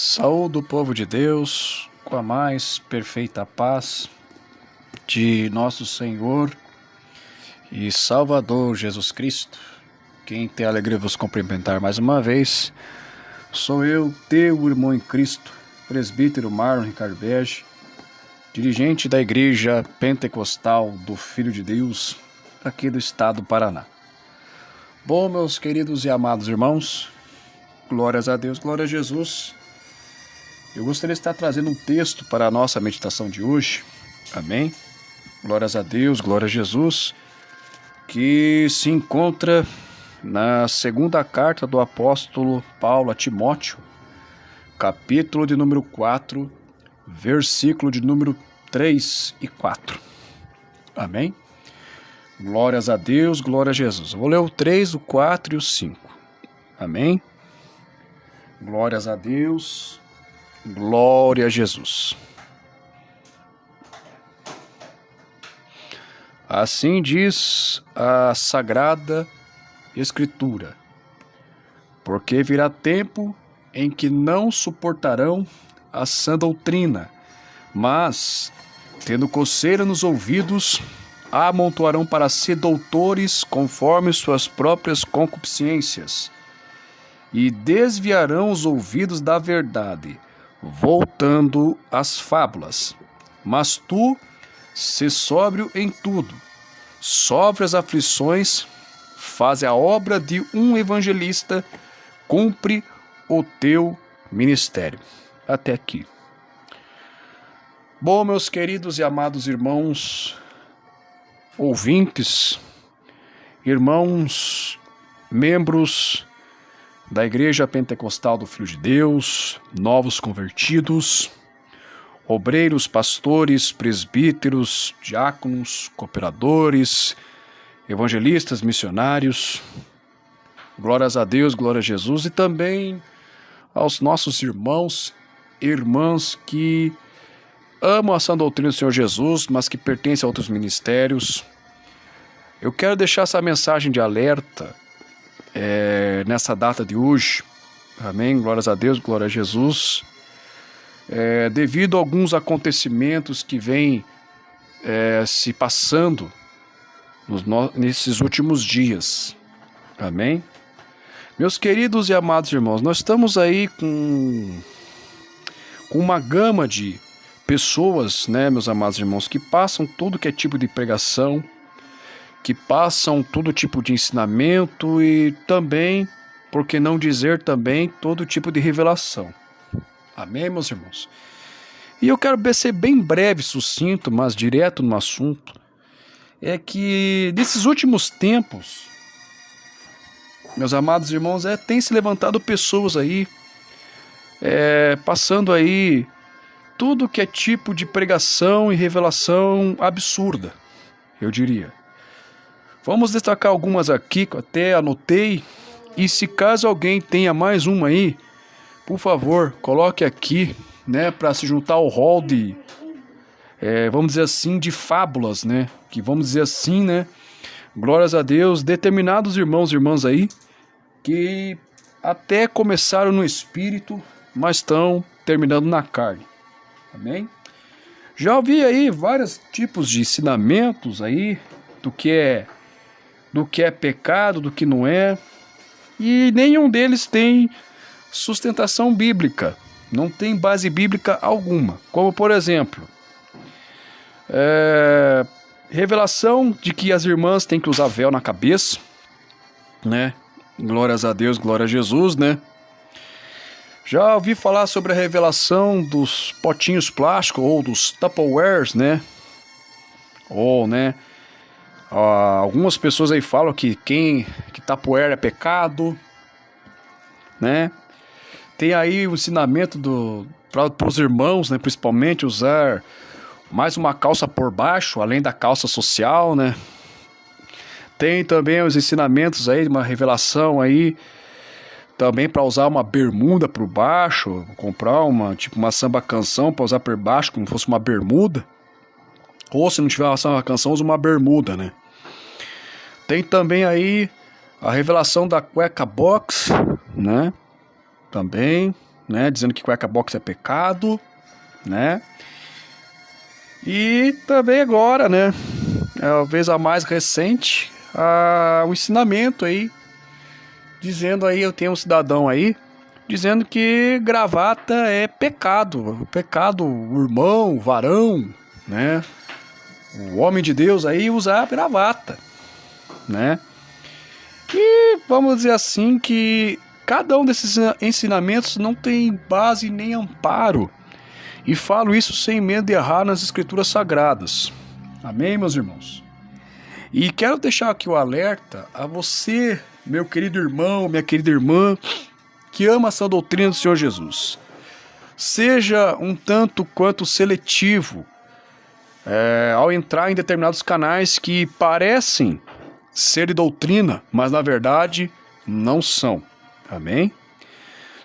Saúde o povo de Deus com a mais perfeita paz de nosso Senhor e Salvador Jesus Cristo. Quem tem a alegria de vos cumprimentar mais uma vez sou eu, teu irmão em Cristo, presbítero Marlon Ricardo Bege, dirigente da Igreja Pentecostal do Filho de Deus, aqui do estado do Paraná. Bom, meus queridos e amados irmãos, glórias a Deus, glória a Jesus. Eu gostaria de estar trazendo um texto para a nossa meditação de hoje, amém? Glórias a Deus, glória a Jesus, que se encontra na segunda carta do apóstolo Paulo a Timóteo, capítulo de número 4, versículo de número 3 e 4, amém? Glórias a Deus, glória a Jesus. Eu vou ler o 3, o 4 e o 5, amém? Glórias a Deus, glória a Jesus. Assim diz a Sagrada Escritura: porque virá tempo em que não suportarão a sã doutrina, mas, tendo coceira nos ouvidos, amontoarão para si doutores conforme suas próprias concupiscências, e desviarão os ouvidos da verdade, voltando às fábulas. Mas tu, sê sóbrio em tudo, sofre as aflições, faz a obra de um evangelista, cumpre o teu ministério. Até aqui. Bom, meus queridos e amados irmãos, ouvintes, irmãos, membros da Igreja Pentecostal do Filho de Deus, novos convertidos, obreiros, pastores, presbíteros, diáconos, cooperadores, evangelistas, missionários, glórias a Deus, glória a Jesus, e também aos nossos irmãos e irmãs que amam a sã doutrina do Senhor Jesus, mas que pertencem a outros ministérios. Eu quero deixar essa mensagem de alerta nessa data de hoje, amém, glórias a Deus, glória a Jesus, devido a alguns acontecimentos que vêm se passando nesses últimos dias, amém. Meus queridos e amados irmãos, nós estamos aí com uma gama de pessoas, né, meus amados irmãos, que passam todo que é tipo de pregação, que passam todo tipo de ensinamento e também, por que não dizer também, todo tipo de revelação. Amém, meus irmãos? E eu quero ser bem breve, sucinto, mas direto no assunto, é que nesses últimos tempos, meus amados irmãos, tem se levantado pessoas aí, passando aí tudo que é tipo de pregação e revelação absurda, eu diria. Vamos destacar algumas aqui que eu até anotei, e se caso alguém tenha mais uma aí, por favor, coloque aqui, né, para se juntar ao rol de, vamos dizer assim, de fábulas, né, que vamos dizer assim, né, glórias a Deus, determinados irmãos e irmãs aí, que até começaram no espírito, mas estão terminando na carne, amém? Já ouvi aí vários tipos de ensinamentos aí, do que é pecado, do que não é, e nenhum deles tem sustentação bíblica, não tem base bíblica alguma, como por exemplo, revelação de que as irmãs têm que usar véu na cabeça, né, glórias a Deus, glória a Jesus, né. Já ouvi falar sobre a revelação dos potinhos plásticos ou dos Tupperwares, né, ou, né, algumas pessoas aí falam que Tupperware é pecado, né? Tem aí o ensinamento para os irmãos, né, principalmente usar mais uma calça por baixo, além da calça social, né? Tem também os ensinamentos aí, uma revelação aí, também para usar uma bermuda por baixo, comprar uma samba canção para usar por baixo, como se fosse uma bermuda. Ou se não tiver uma samba canção, usa uma bermuda, né? Tem também aí a revelação da cueca box, né? Também, né? Dizendo que cueca box é pecado, né? E também agora, né? Talvez a mais recente, o ensinamento aí, dizendo aí, eu tenho um cidadão aí, dizendo que gravata é pecado. Pecado, o irmão, o varão, né? O homem de Deus aí usar gravata, né? E vamos dizer assim que cada um desses ensinamentos não tem base nem amparo. E falo isso sem medo de errar nas escrituras sagradas. Amém, meus irmãos? E quero deixar aqui o alerta a você, meu querido irmão, minha querida irmã, que ama essa doutrina do Senhor Jesus. Seja um tanto quanto seletivo ao entrar em determinados canais que parecem ser de doutrina, mas na verdade não são. Amém?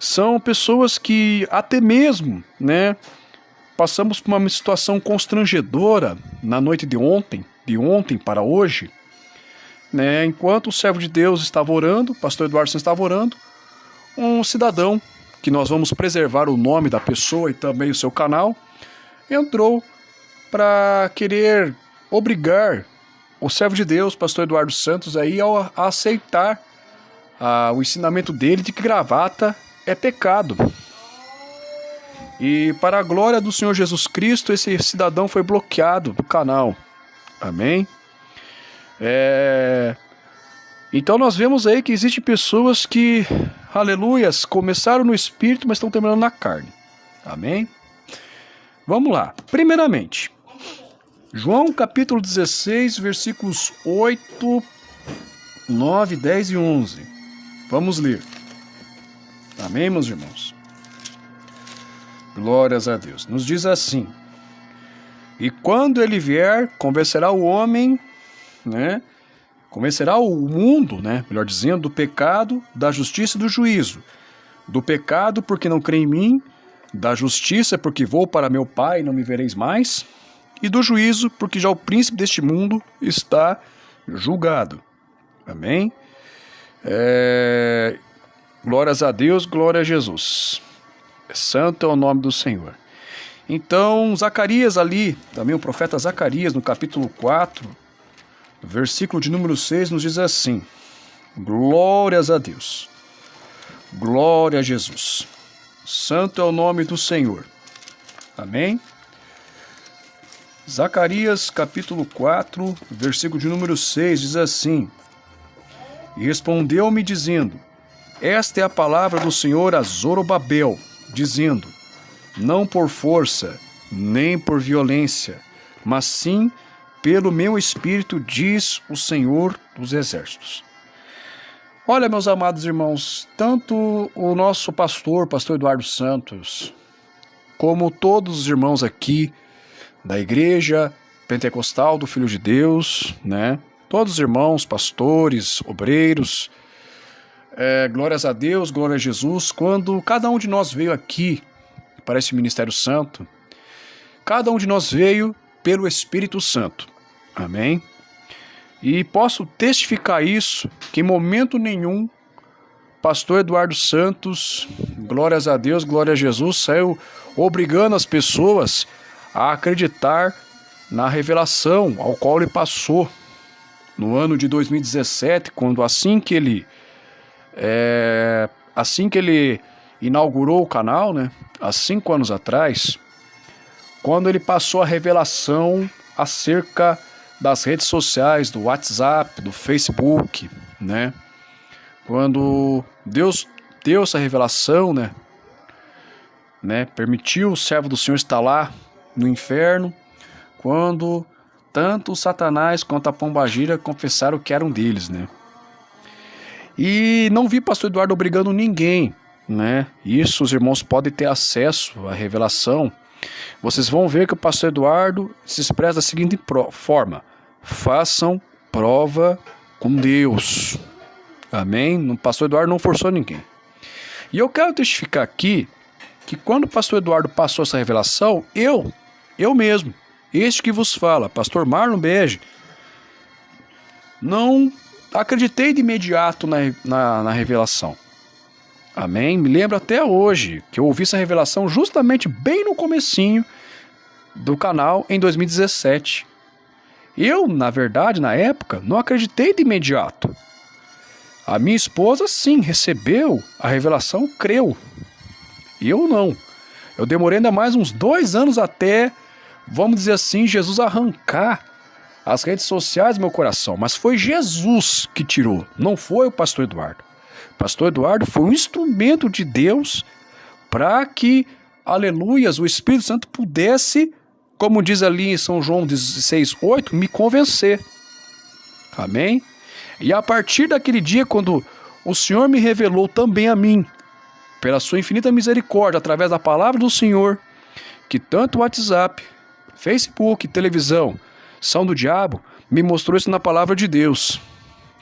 São pessoas que até mesmo, né, passamos por uma situação constrangedora na noite de ontem para hoje, né, enquanto o servo de Deus estava orando, o pastor Eduardo estava orando, um cidadão, que nós vamos preservar o nome da pessoa e também o seu canal, entrou para querer obrigar o servo de Deus, pastor Eduardo Santos, aí a aceitar o ensinamento dele de que gravata é pecado. E para a glória do Senhor Jesus Cristo, esse cidadão foi bloqueado do canal. Amém? Então nós vemos aí que existem pessoas que, aleluias, começaram no espírito, mas estão terminando na carne. Amém? Vamos lá. Primeiramente, João capítulo 16, versículos 8, 9, 10 e 11. Vamos ler. Amém, meus irmãos? Glórias a Deus. Nos diz assim: e quando ele vier, convencerá o homem, né? Convencerá o mundo, né? Melhor dizendo, do pecado, da justiça e do juízo. Do pecado, porque não crê em mim. Da justiça, porque vou para meu Pai e não me vereis mais. E do juízo, porque já o príncipe deste mundo está julgado. Amém? Glórias a Deus, glória a Jesus. Santo é o nome do Senhor. Então, Zacarias ali, também o profeta Zacarias, no capítulo 4, versículo de número 6, nos diz assim: glórias a Deus, glória a Jesus, santo é o nome do Senhor. Amém? Zacarias, capítulo 4, versículo de número 6, diz assim: e respondeu-me dizendo, esta é a palavra do Senhor a Zorobabel, dizendo, não por força, nem por violência, mas sim pelo meu espírito, diz o Senhor dos Exércitos. Olha, meus amados irmãos, tanto o nosso pastor Eduardo Santos, como todos os irmãos aqui da Igreja Pentecostal do Filho de Deus, né? Todos os irmãos, pastores, obreiros, glórias a Deus, glória a Jesus. Quando cada um de nós veio aqui para esse Ministério Santo, cada um de nós veio pelo Espírito Santo. Amém? E posso testificar isso, que em momento nenhum, pastor Eduardo Santos, glórias a Deus, glória a Jesus, saiu obrigando as pessoas a acreditar na revelação ao qual ele passou no ano de 2017, quando assim que ele inaugurou o canal, né, há 5 anos atrás, quando ele passou a revelação acerca das redes sociais, do WhatsApp, do Facebook, né, quando Deus deu essa revelação, né, permitiu o servo do Senhor estar lá no inferno, quando tanto o Satanás quanto a pombagira confessaram que eram deles, né. E não vi pastor Eduardo obrigando ninguém, né. Isso os irmãos podem ter acesso à revelação. Vocês vão ver que o pastor Eduardo se expressa da seguinte forma: façam prova com Deus. Amém? O pastor Eduardo não forçou ninguém. E eu quero testificar aqui que quando o pastor Eduardo passou essa revelação, eu mesmo, este que vos fala, pastor Marlon Bege, não acreditei de imediato na revelação. Amém? Me lembro até hoje que eu ouvi essa revelação justamente bem no comecinho do canal em 2017. Eu, na verdade, na época, não acreditei de imediato. A minha esposa, sim, recebeu a revelação, creu. E eu não. Eu demorei ainda mais uns 2 anos até, vamos dizer assim, Jesus arrancar as redes sociais do meu coração. Mas foi Jesus que tirou, não foi o pastor Eduardo. O pastor Eduardo foi um instrumento de Deus para que, aleluias, o Espírito Santo pudesse, como diz ali em São João 16:8, me convencer. Amém? E a partir daquele dia, quando o Senhor me revelou também a mim, pela sua infinita misericórdia, através da palavra do Senhor, que tanto o WhatsApp, Facebook, televisão, são do diabo, me mostrou isso na palavra de Deus.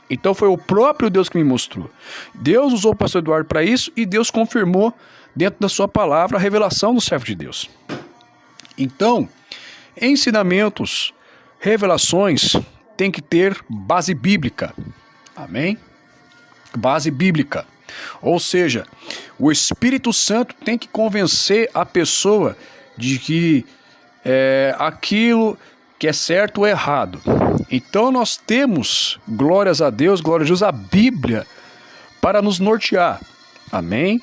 Então foi o próprio Deus que me mostrou. Deus usou o pastor Eduardo para isso e Deus confirmou dentro da sua palavra a revelação do servo de Deus. Então, ensinamentos, revelações tem que ter base bíblica. Amém? Base bíblica. Ou seja, o Espírito Santo tem que convencer a pessoa de que aquilo que é certo ou errado. Então nós temos, glórias a Deus, glória a Jesus, a Bíblia para nos nortear. Amém?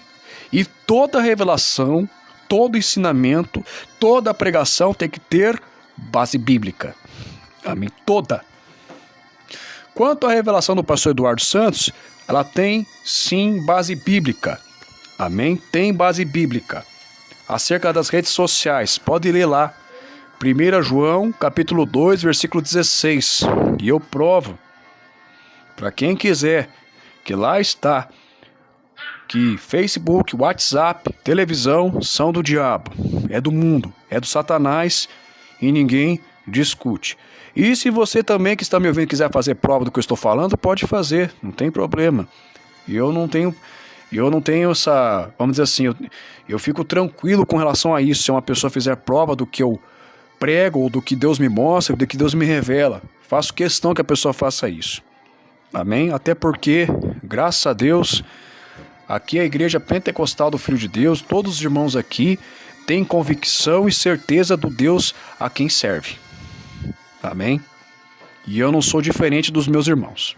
E toda revelação, todo ensinamento, toda pregação tem que ter base bíblica. Amém? Toda. Quanto à revelação do pastor Eduardo Santos, ela tem sim base bíblica. Amém? Tem base bíblica. Acerca das redes sociais, pode ler lá. 1 João, capítulo 2, versículo 16. E eu provo, para quem quiser, que lá está, que Facebook, WhatsApp, televisão são do diabo, é do mundo, é do Satanás e ninguém discute. E se você também que está me ouvindo quiser fazer prova do que eu estou falando, pode fazer, não tem problema. Eu não tenho essa, vamos dizer assim, eu fico tranquilo com relação a isso. Se uma pessoa fizer prova do que eu prego, ou do que Deus me mostra, do que Deus me revela, faço questão que a pessoa faça isso. Amém? Até porque, graças a Deus, aqui é a Igreja Pentecostal do Filho de Deus, todos os irmãos aqui têm convicção e certeza do Deus a quem serve. Amém? E eu não sou diferente dos meus irmãos.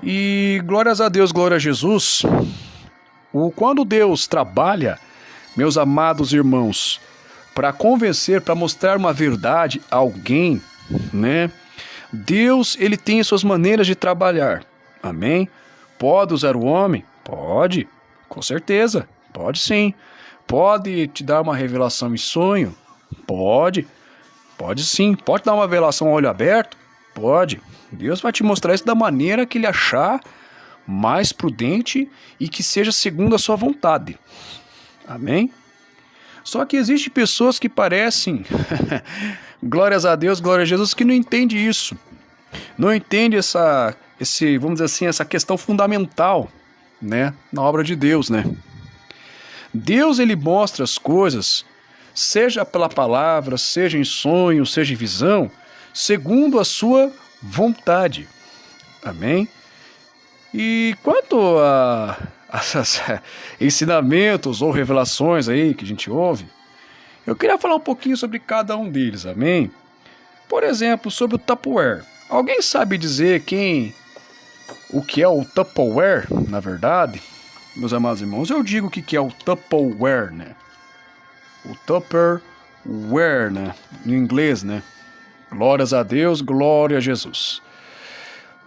E glórias a Deus, glória a Jesus. Quando Deus trabalha, meus amados irmãos, para convencer, para mostrar uma verdade a alguém, né? Deus, ele tem as suas maneiras de trabalhar. Amém? Pode usar o homem? Pode, com certeza. Pode sim. Pode te dar uma revelação em sonho? Pode. Pode sim. Pode dar uma revelação a olho aberto? Pode. Deus vai te mostrar isso da maneira que ele achar mais prudente e que seja segundo a sua vontade. Amém? Só que existem pessoas que parecem, glórias a Deus, glória a Jesus, que não entendem isso. Não entendem vamos dizer assim, essa questão fundamental, né, na obra de Deus, né? Deus, ele mostra as coisas, seja pela palavra, seja em sonho, seja em visão, segundo a sua vontade. Amém? E quanto a ensinamentos ou revelações aí que a gente ouve, eu queria falar um pouquinho sobre cada um deles, amém? Por exemplo, sobre o Tupperware. Alguém sabe dizer o que é o Tupperware, na verdade? Meus amados irmãos, eu digo o que é o Tupperware, né? O Tupperware, né? Em inglês, né? Glórias a Deus, glória a Jesus.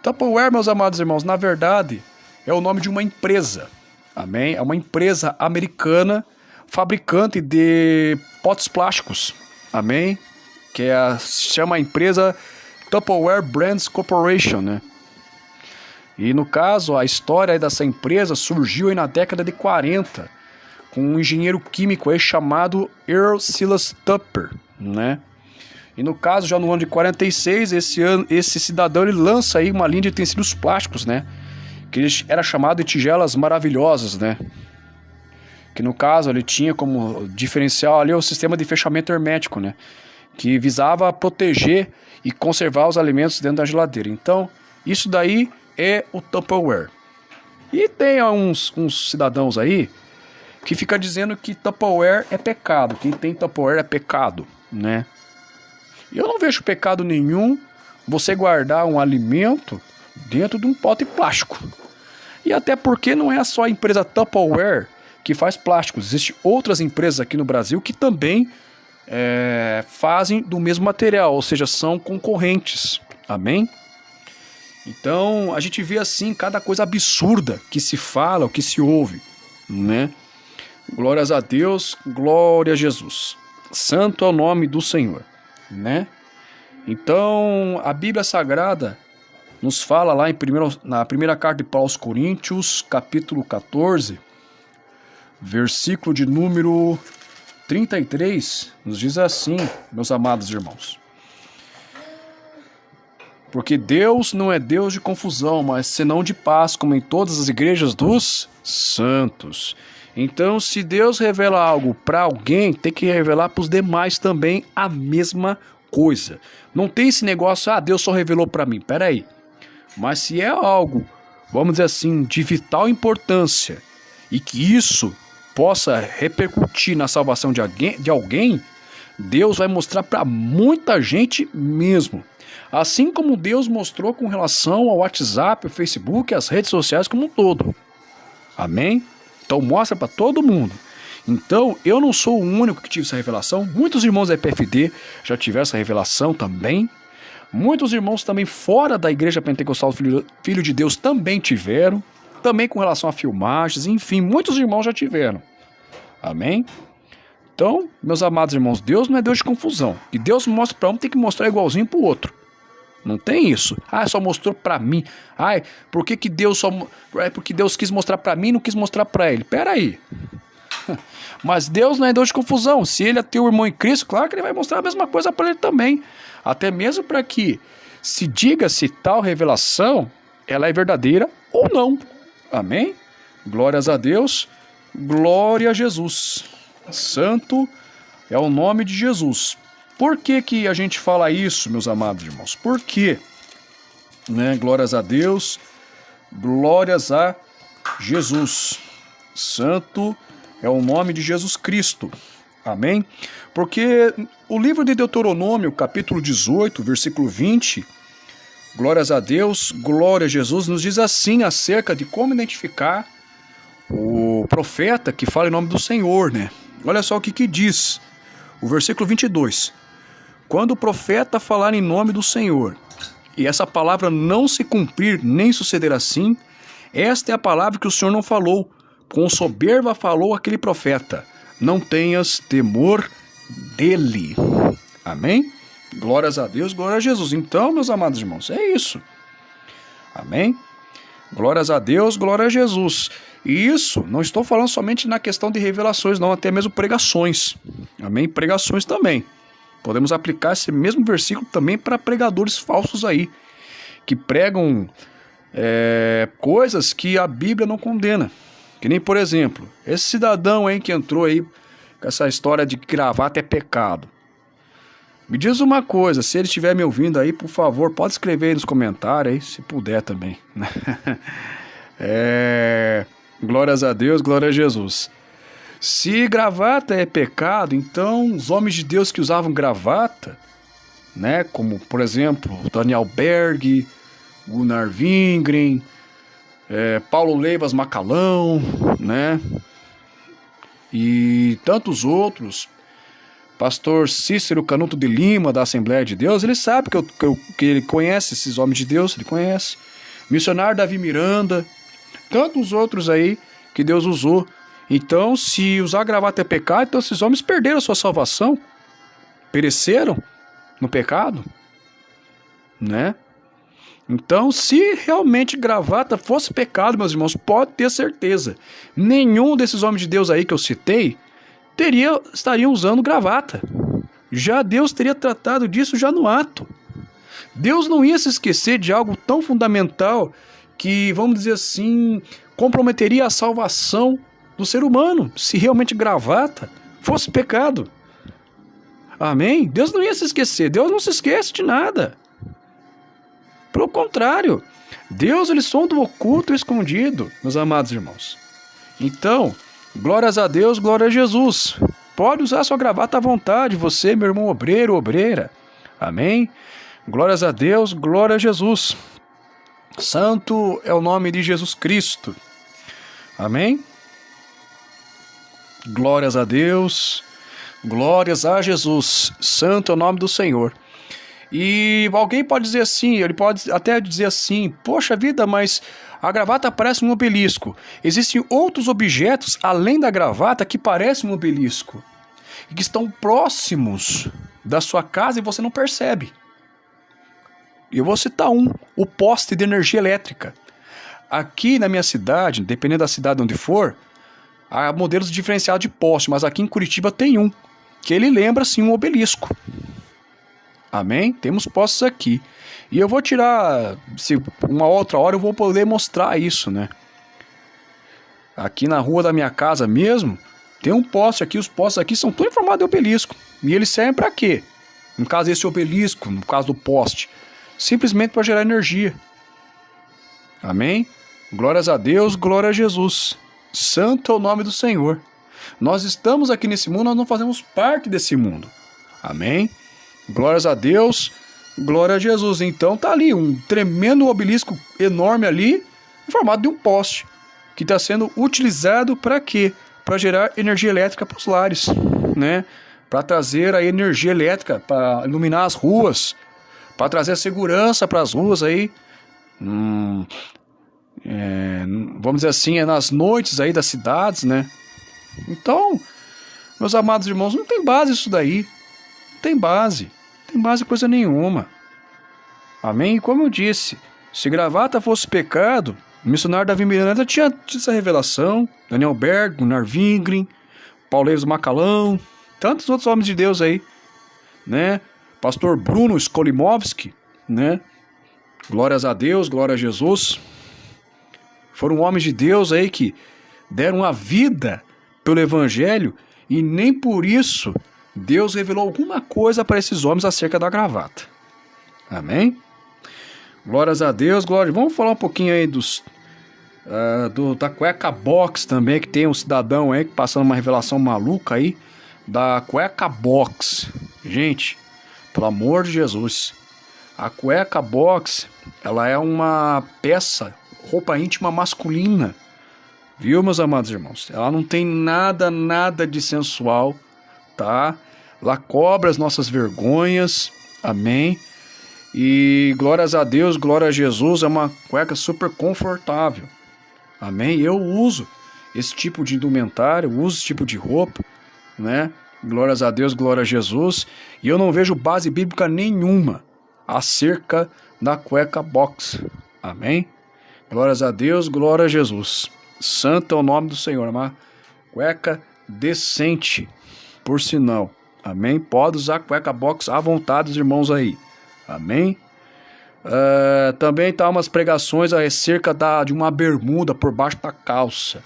Tupperware, meus amados irmãos, na verdade, é o nome de uma empresa, amém? É uma empresa americana, fabricante de potes plásticos, amém? Que se chama a empresa Tupperware Brands Corporation, né? E no caso, a história dessa empresa surgiu aí na década de 40, com um engenheiro químico aí chamado Earl Silas Tupper, né? E no caso, já no ano de 46, esse cidadão ele lança aí uma linha de utensílios plásticos, né? Que era chamado de tigelas maravilhosas, né? Que no caso ele tinha como diferencial ali o sistema de fechamento hermético, né? Que visava proteger e conservar os alimentos dentro da geladeira. Então, isso daí é o Tupperware. E tem uns cidadãos aí que fica dizendo que Tupperware é pecado. Quem tem Tupperware é pecado, né? Eu não vejo pecado nenhum você guardar um alimento dentro de um pote plástico. E até porque não é só a empresa Tupperware que faz plásticos. Existem outras empresas aqui no Brasil que também fazem do mesmo material, ou seja, são concorrentes. Amém? Então a gente vê assim cada coisa absurda que se fala, o que se ouve, né? Glórias a Deus, glória a Jesus. Santo é o nome do Senhor, né? Então a Bíblia Sagrada nos fala lá na primeira carta de Paulo aos Coríntios, capítulo 14, versículo de número 33, nos diz assim, meus amados irmãos: porque Deus não é Deus de confusão, mas senão de paz, como em todas as igrejas dos santos. Então, se Deus revela algo para alguém, tem que revelar para os demais também a mesma coisa. Não tem esse negócio, Deus só revelou para mim. Peraí. Mas se é algo, vamos dizer assim, de vital importância, e que isso possa repercutir na salvação de alguém, Deus vai mostrar para muita gente mesmo. Assim como Deus mostrou com relação ao WhatsApp, ao Facebook, as redes sociais como um todo. Amém? Então mostra para todo mundo. Então eu não sou o único que tive essa revelação. Muitos irmãos da EPFD já tiveram essa revelação também. Muitos irmãos também fora da Igreja Pentecostal Filho de Deus também tiveram. Também com relação a filmagens, enfim, muitos irmãos já tiveram. Amém? Então, meus amados irmãos, Deus não é Deus de confusão. E Deus mostra para um, tem que mostrar igualzinho para o outro. Não tem isso. Só mostrou para mim. Por que Deus só... porque Deus quis mostrar para mim e não quis mostrar para ele. Pera aí. Mas Deus não é Deus de confusão. Se ele é teu irmão em Cristo, claro que ele vai mostrar a mesma coisa para ele também. Até mesmo para que se diga se tal revelação ela é verdadeira ou não. Amém? Glórias a Deus. Glória a Jesus. Santo é o nome de Jesus. Por que a gente fala isso, meus amados irmãos? Por quê? Né? Glórias a Deus. Glórias a Jesus. Santo é o nome de Jesus Cristo. Amém? Porque o livro de Deuteronômio, capítulo 18, versículo 20, glórias a Deus, glória a Jesus, nos diz assim acerca de como identificar o profeta que fala em nome do Senhor, né? Olha só o que diz o versículo 22. Quando o profeta falar em nome do Senhor, e essa palavra não se cumprir nem suceder assim, esta é a palavra que o Senhor não falou, com soberba falou aquele profeta. Não tenhas temor dele. Amém? Glórias a Deus, glória a Jesus. Então, meus amados irmãos, é isso. Amém? Glórias a Deus, glória a Jesus. E isso, não estou falando somente na questão de revelações, não, até mesmo pregações. Amém? Pregações também. Podemos aplicar esse mesmo versículo também para pregadores falsos aí, que pregam coisas que a Bíblia não condena. Que nem, por exemplo, esse cidadão aí que entrou aí com essa história de que gravata é pecado. Me diz uma coisa, se ele estiver me ouvindo aí, por favor, pode escrever aí nos comentários aí, se puder também. Glórias a Deus, glória a Jesus. Se gravata é pecado, então os homens de Deus que usavam gravata, né, como por exemplo Daniel Berg, Gunnar Wingren, Paulo Leivas Macalão, né, e tantos outros, pastor Cícero Canuto de Lima da Assembleia de Deus, ele sabe que ele conhece esses homens de Deus, ele conhece. Missionário Davi Miranda, tantos outros aí que Deus usou. Então, se usar gravata é pecado, então esses homens perderam a sua salvação, pereceram no pecado, né? Então, se realmente gravata fosse pecado, meus irmãos, pode ter certeza, nenhum desses homens de Deus aí que eu citei estariam usando gravata. Já Deus teria tratado disso já no ato. Deus não ia se esquecer de algo tão fundamental que, vamos dizer assim, comprometeria a salvação do ser humano, se realmente gravata fosse pecado. Amém? Deus não ia se esquecer, Deus não se esquece de nada. Pelo contrário, Deus, ele sonda o oculto e escondido, meus amados irmãos. Então, glórias a Deus, glória a Jesus. Pode usar sua gravata à vontade, você, meu irmão obreiro, obreira. Amém? Glórias a Deus, glória a Jesus. Santo é o nome de Jesus Cristo. Amém? Glórias a Deus, glórias a Jesus. Santo é o nome do Senhor. E alguém pode dizer assim, ele pode até dizer assim, poxa vida, mas a gravata parece um obelisco. Existem outros objetos além da gravata que parecem um obelisco e que estão próximos da sua casa e você não percebe. Eu vou citar o poste de energia elétrica. Aqui na minha cidade, dependendo da cidade onde for, há modelos diferenciados de poste, mas aqui em Curitiba tem que ele lembra sim um obelisco. Amém? Temos postes aqui. E eu vou tirar, se uma outra hora eu vou poder mostrar isso, né? Aqui na rua da minha casa mesmo, tem um poste aqui, os postes aqui são todos em formato de obelisco. E eles servem para quê? No caso desse obelisco, no caso do poste, simplesmente para gerar energia. Amém? Glórias a Deus, glória a Jesus. Santo é o nome do Senhor. Nós estamos aqui nesse mundo, nós não fazemos parte desse mundo. Amém? Glórias a Deus, glória a Jesus. Então tá ali um tremendo obelisco enorme ali, em formato de um poste, que está sendo utilizado para quê? Para gerar energia elétrica para os lares, né? Para trazer a energia elétrica, para iluminar as ruas, para trazer a segurança para as ruas aí. Vamos dizer assim, nas noites aí das cidades, né? Então, meus amados irmãos, não tem base isso daí. Não tem base coisa nenhuma. Amém? Como eu disse, se gravata fosse pecado, o missionário Davi Miranda tinha tido essa revelação. Daniel Berg, Gunnar Wingren, Pauleiros Macalão, tantos outros homens de Deus aí, né? Pastor Bruno Skolimowski, né? Glórias a Deus, glória a Jesus. Foram homens de Deus aí que deram a vida pelo Evangelho e nem por isso Deus revelou alguma coisa para esses homens acerca da gravata. Amém? Glórias a Deus, glória. Vamos falar um pouquinho aí da cueca box também, que tem um cidadão aí que passando uma revelação maluca aí da cueca box. Gente, pelo amor de Jesus, a cueca box, ela é uma peça, roupa íntima masculina, viu, meus amados irmãos? Ela não tem nada de sensual, tá? Ela cobre as nossas vergonhas, amém? E glórias a Deus, glória a Jesus, é uma cueca super confortável, amém? Eu uso esse tipo de indumentário, uso esse tipo de roupa, né? Glórias a Deus, glória a Jesus, e eu não vejo base bíblica nenhuma acerca da cueca box, amém? Glórias a Deus, glória a Jesus. Santo é o nome do Senhor, uma cueca decente, por sinal, amém? Pode usar cueca box à vontade, os irmãos aí, amém? Também tá umas pregações acerca de uma bermuda por baixo da calça.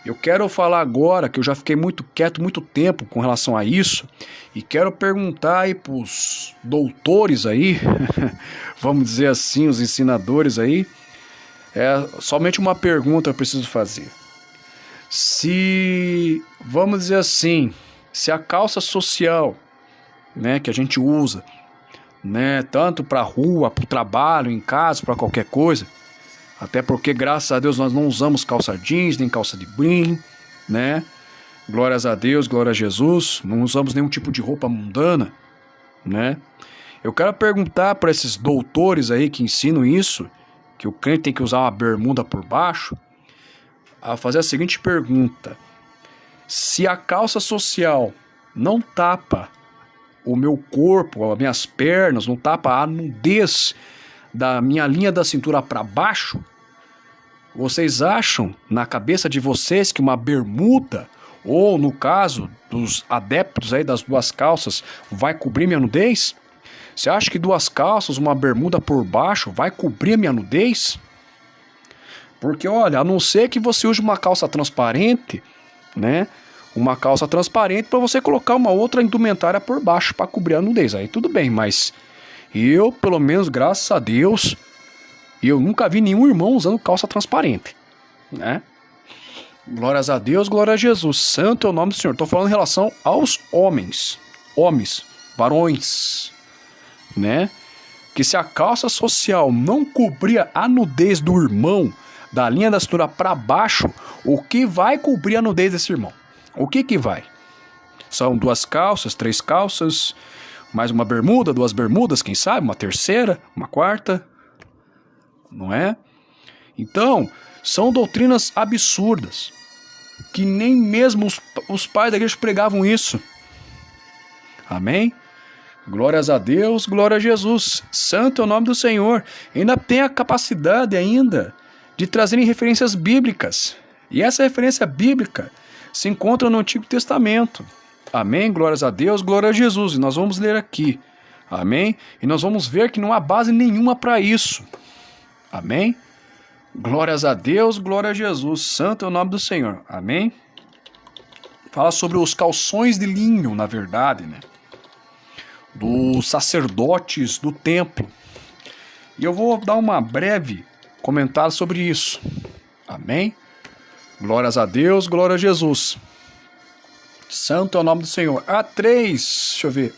Eu quero falar agora, que eu já fiquei muito quieto muito tempo com relação a isso, e quero perguntar aí pros doutores aí, vamos dizer assim, os ensinadores aí, somente uma pergunta eu preciso fazer. Se, vamos dizer assim, se a calça social, né, que a gente usa, né, tanto para rua, para o trabalho, em casa, para qualquer coisa, até porque, graças a Deus, nós não usamos calça jeans, nem calça de brim, né? Glórias a Deus, glória a Jesus. Não usamos nenhum tipo de roupa mundana, né? Eu quero perguntar para esses doutores aí que ensinam isso, que o crente tem que usar uma bermuda por baixo, a fazer a seguinte pergunta. Se a calça social não tapa o meu corpo, as minhas pernas, não tapa a nudez da minha linha da cintura para baixo, vocês acham na cabeça de vocês que uma bermuda, ou no caso dos adeptos aí das duas calças, vai cobrir minha nudez? Você acha que duas calças, uma bermuda por baixo, vai cobrir a minha nudez? Porque olha, a não ser que você use uma calça transparente, né? Uma calça transparente para você colocar uma outra indumentária por baixo para cobrir a nudez. Aí tudo bem, mas eu, pelo menos, graças a Deus, E eu nunca vi nenhum irmão usando calça transparente, né? Glórias a Deus, glória a Jesus. Santo é o nome do Senhor. Estou falando em relação aos homens, varões, né? Que se a calça social não cobria a nudez do irmão, da linha da cintura para baixo, o que vai cobrir a nudez desse irmão? O que vai? São 2 calças, 3 calças, mais uma bermuda, 2 bermudas, quem sabe? Uma terceira, uma quarta, não é? Então, são doutrinas absurdas, que nem mesmo os pais da igreja pregavam isso. Amém? Glórias a Deus, glória a Jesus. Santo é o nome do Senhor. Ainda tem a capacidade ainda de trazerem referências bíblicas. E essa referência bíblica se encontra no Antigo Testamento. Amém? Glórias a Deus, glória a Jesus. E nós vamos ler aqui. Amém? E nós vamos ver que não há base nenhuma para isso. Amém? Glórias a Deus, glória a Jesus. Santo é o nome do Senhor. Amém? Fala sobre os calções de linho, na verdade, né? Dos sacerdotes do templo. E eu vou dar uma breve comentário sobre isso. Amém? Glórias a Deus, glória a Jesus. Santo é o nome do Senhor. A 3, deixa eu ver.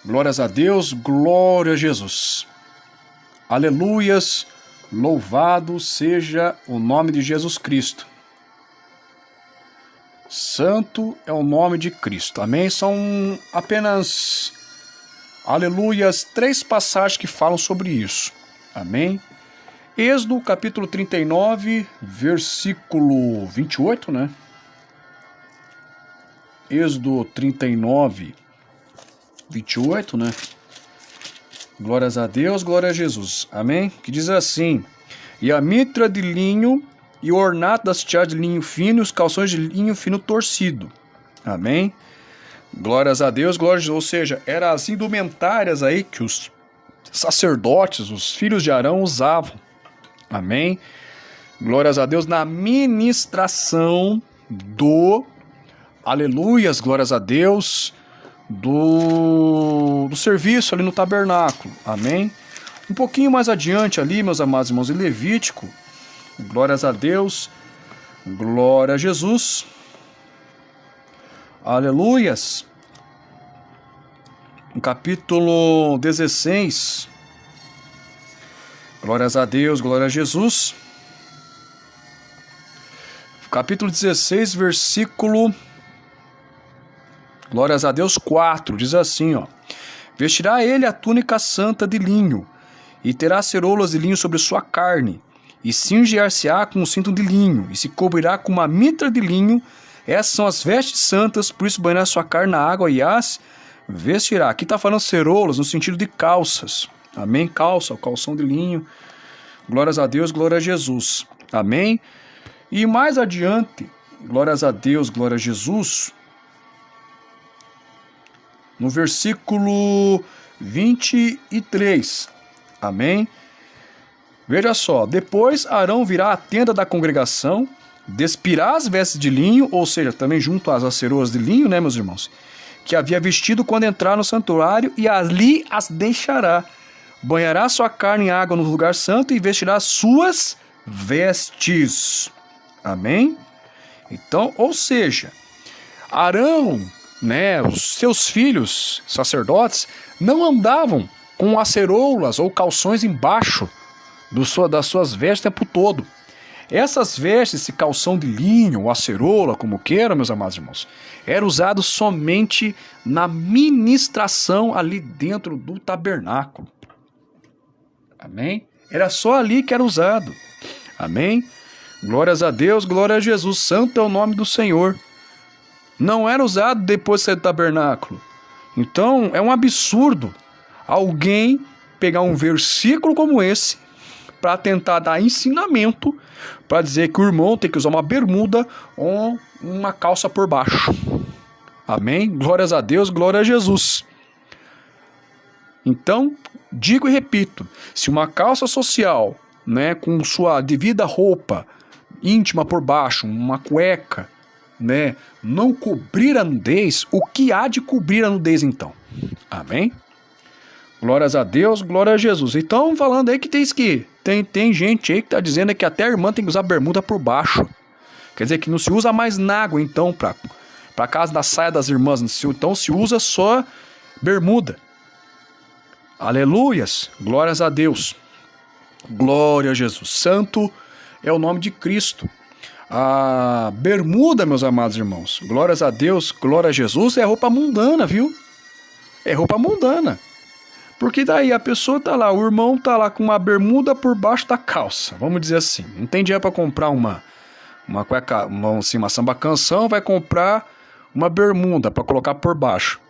Glórias a Deus, glória a Jesus. Aleluias, louvado seja o nome de Jesus Cristo. Santo é o nome de Cristo. Amém? São apenas, aleluias, 3 passagens que falam sobre isso. Amém? Êxodo, capítulo 39, versículo 28, né? Êxodo 39, 28, né? Glórias a Deus, glória a Jesus. Amém? Que diz assim: e a mitra de linho e o ornato das tiaras de linho fino e os calções de linho fino torcido. Amém? Glórias a Deus, glória a Jesus. Ou seja, eram as indumentárias aí que os sacerdotes, os filhos de Arão usavam. Amém? Glórias a Deus na ministração do, aleluias, glórias a Deus, do serviço ali no tabernáculo. Amém? Um pouquinho mais adiante ali, meus amados irmãos, em Levítico, glórias a Deus, glória a Jesus, aleluias, no capítulo 16, glórias a Deus, glória a Jesus, capítulo 16, versículo, glórias a Deus, 4, diz assim, ó: vestirá ele a túnica santa de linho, e terá ceroulas de linho sobre sua carne, e cingiar-se-á com um cinto de linho, e se cobrirá com uma mitra de linho. Essas são as vestes santas, por isso banhará sua carne na água e as vestirá. Aqui está falando ceroulas no sentido de calças. Amém? Calça, o calção de linho. Glórias a Deus, glória a Jesus. Amém? E mais adiante, glórias a Deus, glória a Jesus, no versículo 23. Amém? Veja só: depois Arão virá à tenda da congregação, despirá as vestes de linho, ou seja, também junto às aceroas de linho, né, meus irmãos, que havia vestido quando entrar no santuário, e ali as deixará. Banhará sua carne em água no lugar santo e vestirá suas vestes. Amém? Então, ou seja, Arão, né, os seus filhos sacerdotes não andavam com aceroulas ou calções embaixo das suas vestes o tempo todo. Essas vestes, esse calção de linho ou acerola, como queiram, meus amados irmãos, era usado somente na ministração ali dentro do tabernáculo. Amém? Era só ali que era usado. Amém? Glórias a Deus, glória a Jesus. Santo é o nome do Senhor. Não era usado depois de sair do tabernáculo. Então, é um absurdo alguém pegar um versículo como esse para tentar dar ensinamento, para dizer que o irmão tem que usar uma bermuda ou uma calça por baixo. Amém? Glórias a Deus, glória a Jesus. Então, digo e repito, se uma calça social, né, com sua devida roupa íntima por baixo, uma cueca, né, não cobrir a nudez, o que há de cobrir a nudez então? Amém? Glórias a Deus, glória a Jesus. Então, falando aí que tem gente aí que tá dizendo que até a irmã tem que usar bermuda por baixo. Quer dizer que não se usa mais nágua, então, pra casa da saia das irmãs. Então se usa só bermuda. Aleluias, glórias a Deus. Glória a Jesus. Santo é o nome de Cristo. A bermuda, meus amados irmãos, glórias a Deus, glória a Jesus, é roupa mundana, viu? É roupa mundana. Porque daí a pessoa tá lá, o irmão tá lá com uma bermuda por baixo da calça, vamos dizer assim. Não tem dinheiro pra comprar uma cueca, uma samba canção, vai comprar uma bermuda pra colocar por baixo.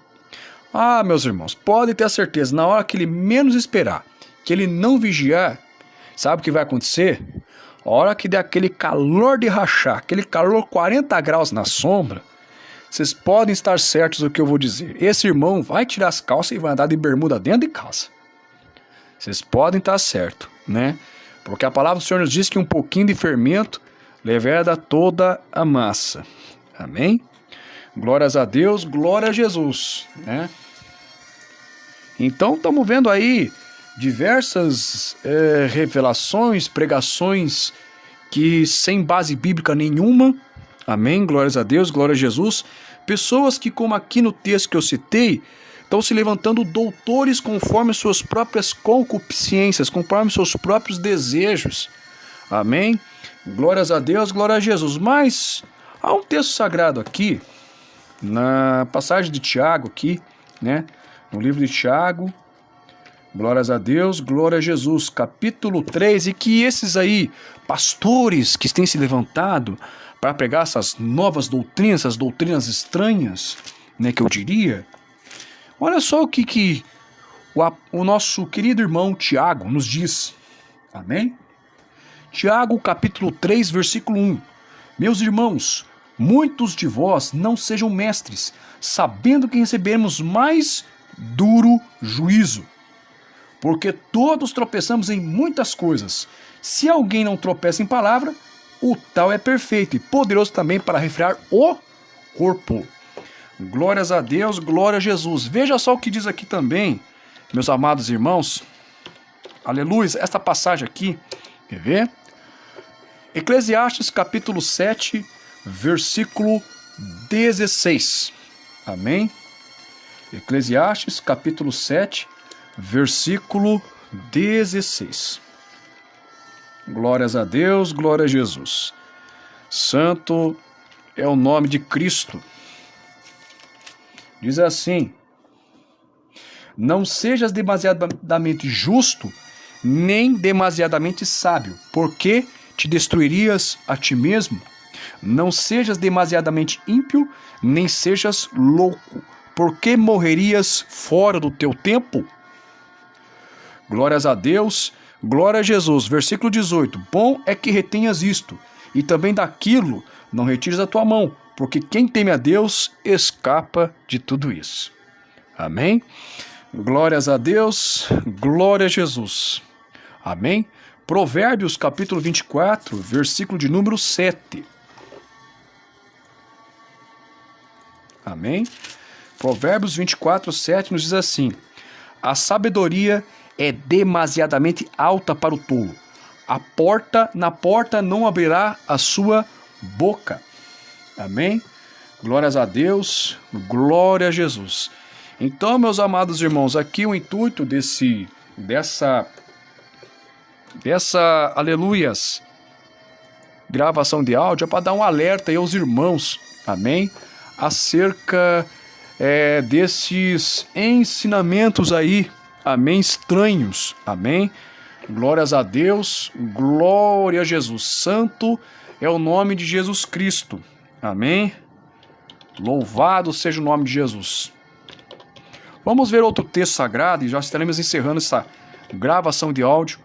Ah, meus irmãos, pode ter a certeza, na hora que ele menos esperar, que ele não vigiar, sabe o que vai acontecer? A hora que der aquele calor de rachar, aquele calor 40 graus na sombra, vocês podem estar certos do que eu vou dizer. Esse irmão vai tirar as calças e vai andar de bermuda dentro de calça. Vocês podem estar certos, né? Porque a palavra do Senhor nos diz que um pouquinho de fermento leveda toda a massa. Amém? Glórias a Deus, glória a Jesus, né? Então estamos vendo aí diversas revelações, pregações que sem base bíblica nenhuma. Amém? Glórias a Deus, glória a Jesus. Pessoas que, como aqui no texto que eu citei, estão se levantando doutores conforme suas próprias concupiscências, conforme seus próprios desejos. Amém? Glórias a Deus, glória a Jesus. Mas há um texto sagrado aqui, na passagem de Tiago aqui, né? No livro de Tiago, glórias a Deus, glória a Jesus, capítulo 3, e que esses aí, pastores que têm se levantado para pregar essas novas doutrinas, essas doutrinas estranhas, né, que eu diria, olha só o que o nosso querido irmão Tiago nos diz, amém? Tiago, capítulo 3, versículo 1, meus irmãos, muitos de vós não sejam mestres, sabendo que recebemos mais duro juízo. Porque todos tropeçamos em muitas coisas. Se alguém não tropeça em palavra, o tal é perfeito e poderoso também para refrear o corpo. Glórias a Deus, glória a Jesus. Veja só o que diz aqui também, meus amados irmãos. Aleluia, esta passagem aqui, quer ver? Eclesiastes capítulo 7, versículo 16. Amém? Eclesiastes capítulo 7, versículo 16. Glórias a Deus, glória a Jesus. Santo é o nome de Cristo. Diz assim: não sejas demasiadamente justo, nem demasiadamente sábio, porque te destruirias a ti mesmo. Não sejas demasiadamente ímpio, nem sejas louco, porque morrerias fora do teu tempo. Glórias a Deus, glória a Jesus. Versículo 18. Bom é que retenhas isto, e também daquilo não retires a tua mão, porque quem teme a Deus escapa de tudo isso. Amém? Glórias a Deus, glória a Jesus. Amém? Provérbios capítulo 24, versículo de número 7. Amém? Provérbios 24, 7 nos diz assim: a sabedoria é demasiadamente alta para o tolo. Na porta não abrirá a sua boca. Amém? Glórias a Deus, glória a Jesus. Então, meus amados irmãos, aqui o intuito dessa aleluias, gravação de áudio é para dar um alerta aí aos irmãos, amém? Acerca desses ensinamentos aí, amém? Estranhos, amém? Glórias a Deus, glória a Jesus. Santo é o nome de Jesus Cristo, amém? Louvado seja o nome de Jesus. Vamos ver outro texto sagrado e já estaremos encerrando essa gravação de áudio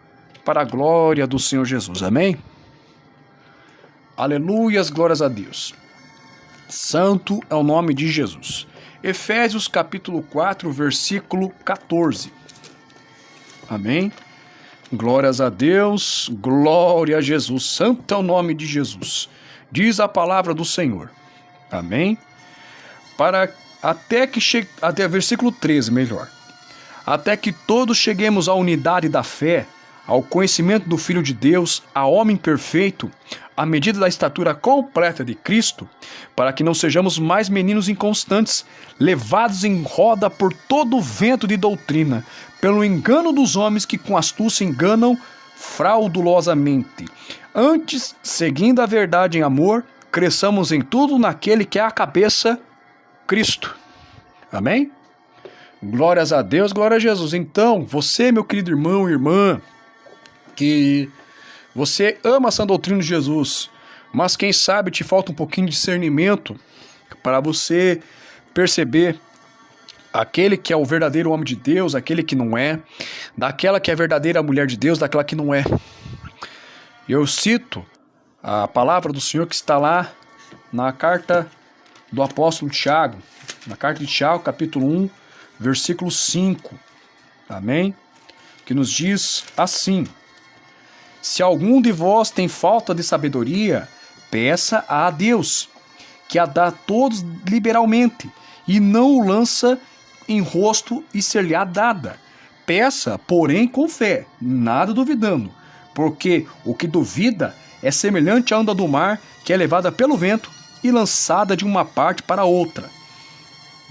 para a glória do Senhor Jesus, amém? Aleluias, glórias a Deus. Santo é o nome de Jesus. Efésios capítulo 4, versículo 14. Amém? Glórias a Deus, glória a Jesus. Santo é o nome de Jesus. Diz a palavra do Senhor. Amém? Até versículo 13, melhor. até que todos cheguemos à unidade da fé, ao conhecimento do Filho de Deus, a homem perfeito, à medida da estatura completa de Cristo, para que não sejamos mais meninos inconstantes, levados em roda por todo o vento de doutrina, pelo engano dos homens que com astúcia enganam fraudulosamente. Antes, seguindo a verdade em amor, cresçamos em tudo naquele que é a cabeça, Cristo. Amém? Glórias a Deus, glória a Jesus. Então, você, meu querido irmão e irmã, que você ama a sã doutrina de Jesus, mas quem sabe te falta um pouquinho de discernimento para você perceber aquele que é o verdadeiro homem de Deus, aquele que não é, daquela que é a verdadeira mulher de Deus, daquela que não é. Eu cito a palavra do Senhor que está lá na carta do apóstolo Tiago, na carta de Tiago, capítulo 1, versículo 5, amém? Que nos diz assim: se algum de vós tem falta de sabedoria, peça a Deus, que a dá a todos liberalmente, e não o lança em rosto e ser-lhe-á dada. Peça, porém, com fé, nada duvidando, porque o que duvida é semelhante à onda do mar, que é levada pelo vento e lançada de uma parte para outra.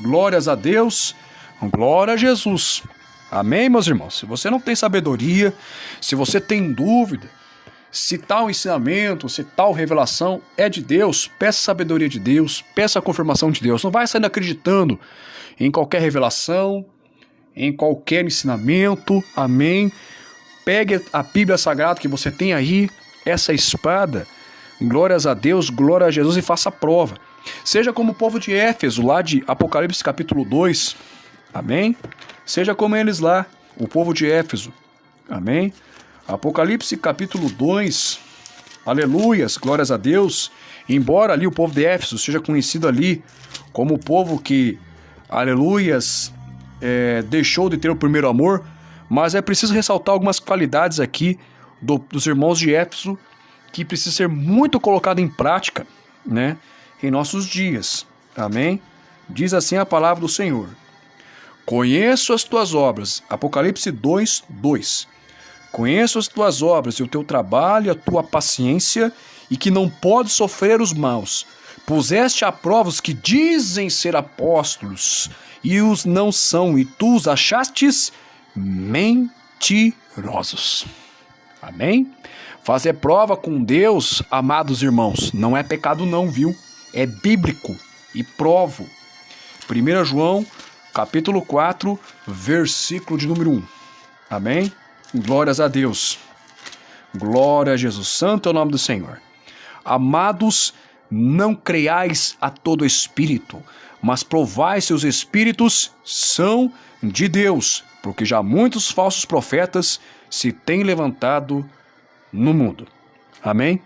Glórias a Deus, glória a Jesus. Amém, meus irmãos? Se você não tem sabedoria, se você tem dúvida, se tal ensinamento, se tal revelação é de Deus, peça sabedoria de Deus, peça a confirmação de Deus. Não vai saindo acreditando em qualquer revelação, em qualquer ensinamento, amém? Pegue a Bíblia Sagrada que você tem aí, essa espada, glórias a Deus, glória a Jesus, e faça a prova. Seja como o povo de Éfeso, lá de Apocalipse capítulo 2, amém? Seja como eles lá, o povo de Éfeso, amém? Apocalipse capítulo 2, aleluias, glórias a Deus. Embora ali o povo de Éfeso seja conhecido ali como o povo que, aleluias, deixou de ter o primeiro amor, mas é preciso ressaltar algumas qualidades aqui dos irmãos de Éfeso que precisa ser muito colocado em prática, né, em nossos dias, amém? Diz assim a palavra do Senhor: conheço as tuas obras, Apocalipse 2, 2. Conheço as tuas obras e o teu trabalho e a tua paciência, e que não podes sofrer os maus. Puseste à prova os que dizem ser apóstolos, e os não são, e tu os achastes mentirosos. Amém? Fazer prova com Deus, amados irmãos, não é pecado não, viu? É bíblico e provo. 1 João, capítulo 4, versículo de número 1. Amém? Glórias a Deus. Glória a Jesus. Santo é o nome do Senhor. Amados, não creiais a todo espírito, mas provai se os espíritos são de Deus, porque já muitos falsos profetas se têm levantado no mundo. Amém?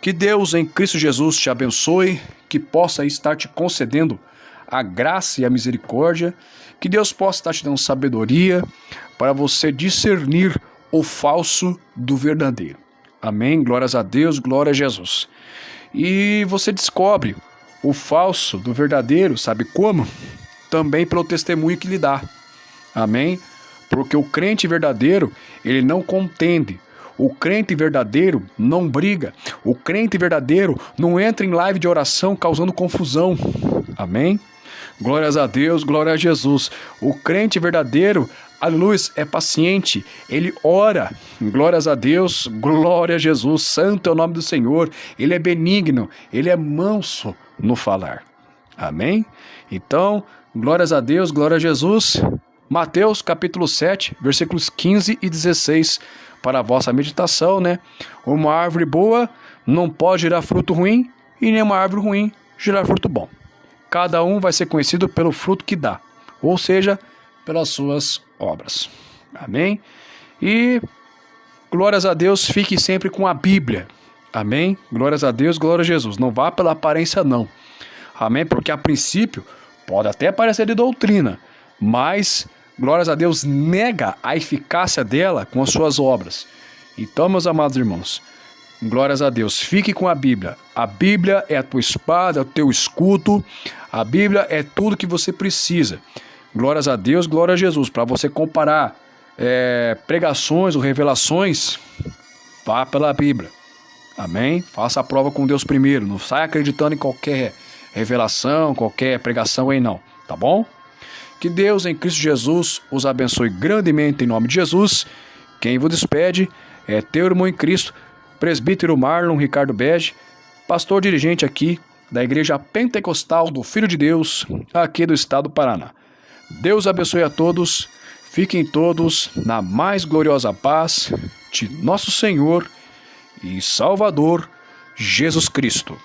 Que Deus em Cristo Jesus te abençoe, que possa estar te concedendo a graça e a misericórdia, que Deus possa estar te dando sabedoria para você discernir o falso do verdadeiro. Amém? Glórias a Deus, glória a Jesus. E você descobre o falso do verdadeiro, sabe como? Também pelo testemunho que lhe dá. Amém? Porque o crente verdadeiro, ele não contende. O crente verdadeiro não briga. O crente verdadeiro não entra em live de oração causando confusão. Amém? Glórias a Deus, glória a Jesus. O crente verdadeiro, aleluia, é paciente, ele ora. Glórias a Deus, glória a Jesus. Santo é o nome do Senhor. Ele é benigno, ele é manso no falar. Amém? Então, glórias a Deus, glória a Jesus. Mateus capítulo 7, versículos 15 e 16, para a vossa meditação, né? Uma árvore boa não pode gerar fruto ruim, e nem uma árvore ruim gerar fruto bom. Cada um vai ser conhecido pelo fruto que dá, ou seja, pelas suas obras. Amém? E glórias a Deus, fique sempre com a Bíblia. Amém? Glórias a Deus, glória a Jesus. Não vá pela aparência não. Amém? Porque a princípio pode até parecer de doutrina, mas glórias a Deus nega a eficácia dela com as suas obras. Então, meus amados irmãos, glórias a Deus, fique com a Bíblia. A Bíblia é a tua espada, é o teu escudo. A Bíblia é tudo que você precisa. Glórias a Deus, glória a Jesus. Para você comparar pregações ou revelações, vá pela Bíblia. Amém? Faça a prova com Deus primeiro. Não saia acreditando em qualquer revelação, qualquer pregação aí não. Tá bom? Que Deus em Cristo Jesus os abençoe grandemente em nome de Jesus. Quem vos despede é teu irmão em Cristo, presbítero Marlon Ricardo Bege, pastor dirigente aqui da Igreja Pentecostal do Filho de Deus, aqui do estado do Paraná. Deus abençoe a todos, fiquem todos na mais gloriosa paz de nosso Senhor e Salvador Jesus Cristo.